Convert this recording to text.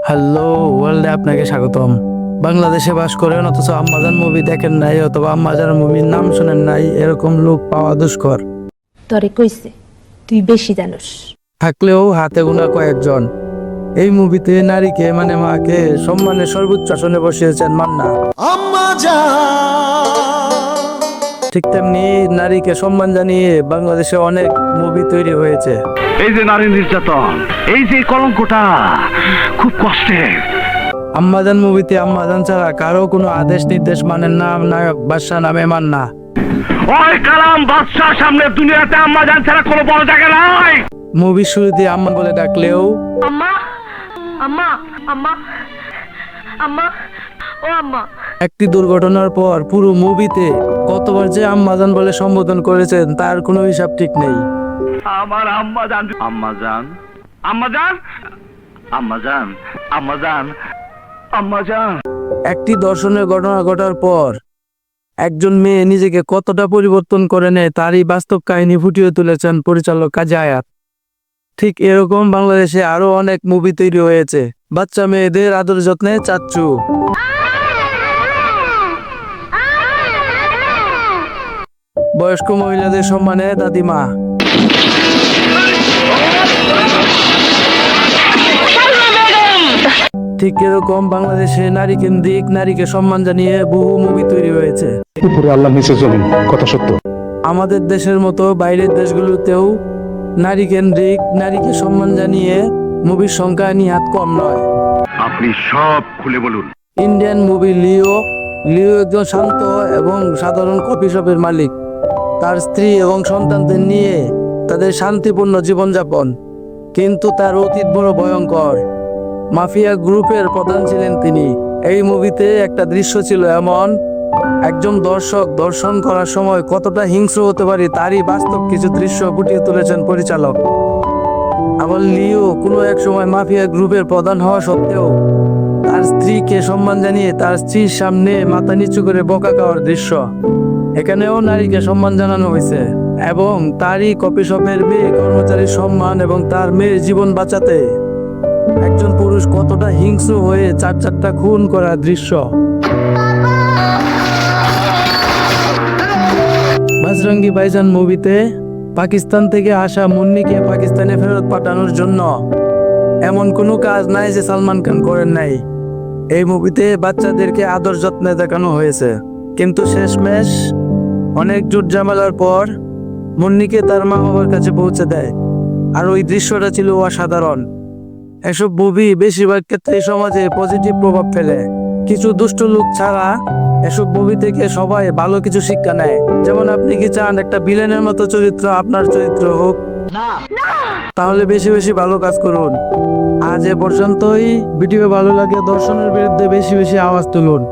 Hello ওয়ার্ল্ডে আপনাকে স্বাগতম। বাংলাদেশে বাস করেন অথচ আম্মাজান মুভি দেখেন নাই অথবা আম্মাজান মুভির নাম শুনেন নাই, এরকম লোক পাওয়া দুষ্কর। তরে কইছে তুই বেশি জানোস। থাকলেও হাতে গোনা কয়েকজন। এই মুভিতে নারীকে মানে মাকে সম্মানের সর্বোচ্চ আসনে বসিয়েছেন মান্না। ঠিক তেমনি নারীকে সম্মান জানিয়ে বাংলাদেশে অনেক মুভি তৈরি হয়েছে। এই যে নারী নির্যাতন, এই যে কলঙ্কটা খুব কষ্টের। আম্মাজান মুভিতে আম্মাজান ছাড়া কারো কোনো আদেশ নির্দেশ মানেন না নায়ক বাদশা নামে মান্না। ওই কালাম বাদশাহ সামনে দুনিয়াতে আম্মা জান ছাড়া কোনো বড় জায়গা নাই। মুভির শুরুতে আম্মা বলে ডাকলেও আম্মা আম্মা আম্মা আম্মা ও আম্মা। একটি দুর্ঘটনার পর পুরো মুভিতে কতবার যে আম্মাজান বলে সম্বোধন করেছেন তার কোনো হিসাব ঠিক নেই। আমার আম্মা জান, আম্মা জান, আম্মা জান, আম্মা জান, আম্মা জান, আম্মা জান। একটি দর্শনের ঘটনা ঘটার পর একজন মেয়ে নিজেকে কতটা পরিবর্তন করে নেয় তারই বাস্তব কাহিনী ফুটিয়ে তুলেছেন পরিচালক কাজী আয়াত। ঠিক এরকম বাংলাদেশে আরো অনেক মুভি তৈরি হয়েছে। বাচ্চা মেয়েদের আদর যত্নে চাচ্চু, বয়স্ক মহিলাদের সম্মানে দাদিমা, ঠিক এরকম বাংলাদেশে নারী কেন্দ্রিক নারীকে সম্মান জানিয়ে বহু মুভি তৈরি হয়েছে। উপরে আল্লাহ নিচে জমিন, কথা সত্য। আমাদের দেশের মতো বাইরের দেশগুলোতেও নারী কেন্দ্রিক নারীকে সম্মান জানিয়ে মুভির সংখ্যা নিহাত কম নয়। আপনি সব খুলে বলুন। ইন্ডিয়ান মুভি লিও। লিও একজন শান্ত এবং সাধারণ কফি শপের মালিক। তার স্ত্রী এবং সন্তানদের নিয়ে তাদের শান্তিপূর্ণ জীবনযাপন, কিন্তু তার অতীত বড় ভয়ঙ্কর। মাফিয়া গ্রুপের প্রধান ছিলেন তিনি। এই মুভিতে একটা দৃশ্য ছিল এমন, একজন দর্শক দর্শন করার সময় কতটা হিংস্র হতে পারে তারই বাস্তব কিছু দৃশ্য ফুটিয়ে তুলেছেন পরিচালক। আবার লিও কোনো এক সময় মাফিয়া গ্রুপের প্রধান হওয়া সত্ত্বেও তার স্ত্রীকে সম্মান জানিয়ে তার স্ত্রীর সামনে মাথা নিচু করে বকা খাওয়ার দৃশ্য। এখানেও নারীকে সম্মান জানানো হয়েছে এবং তারই কফি শপের মেয়ে কর্মচারীর সম্মান এবং তার মেয়ের জীবন বাঁচাতে একজন পুরুষ কতটা হিংস্র হয়ে চারটা খুন করার দৃশ্য। বাজরঙ্গি ভাইজান মুভিতে পাকিস্তান থেকে আসা মুন্নিকে পাকিস্তানে ফেরত পাঠানোর জন্য এমন কোনো কাজ নাই যে সালমান খান করেন নাই। এই মুভিতে বাচ্চাদেরকে আদর যত্নে দেখানো হয়েছে, কিন্তু শেষমেশ অনেক জুট ঝামেলার পর মুন্নিকে তার মা বাবার কাছে পৌঁছে দেয়। আর ওই দৃশ্যটা ছিল অসাধারণ। এসব মুভি বেশিরভাগ ক্ষেত্রে সমাজে পজিটিভ প্রভাব ফেলে। কিছু দুষ্ট লোক ছাড়া এসব মুভি থেকে সবাই ভালো কিছু শিক্ষা নেয়। যেমন আপনি কি চান একটা ভিলেনের মতো চরিত্র আপনার চরিত্র হোক? তাহলে বেশি বেশি ভালো কাজ করুন। আজ এ পর্যন্তই। ভিডিও ভালো লাগে দর্শনের বিরুদ্ধে বেশি বেশি আওয়াজ তুলুন।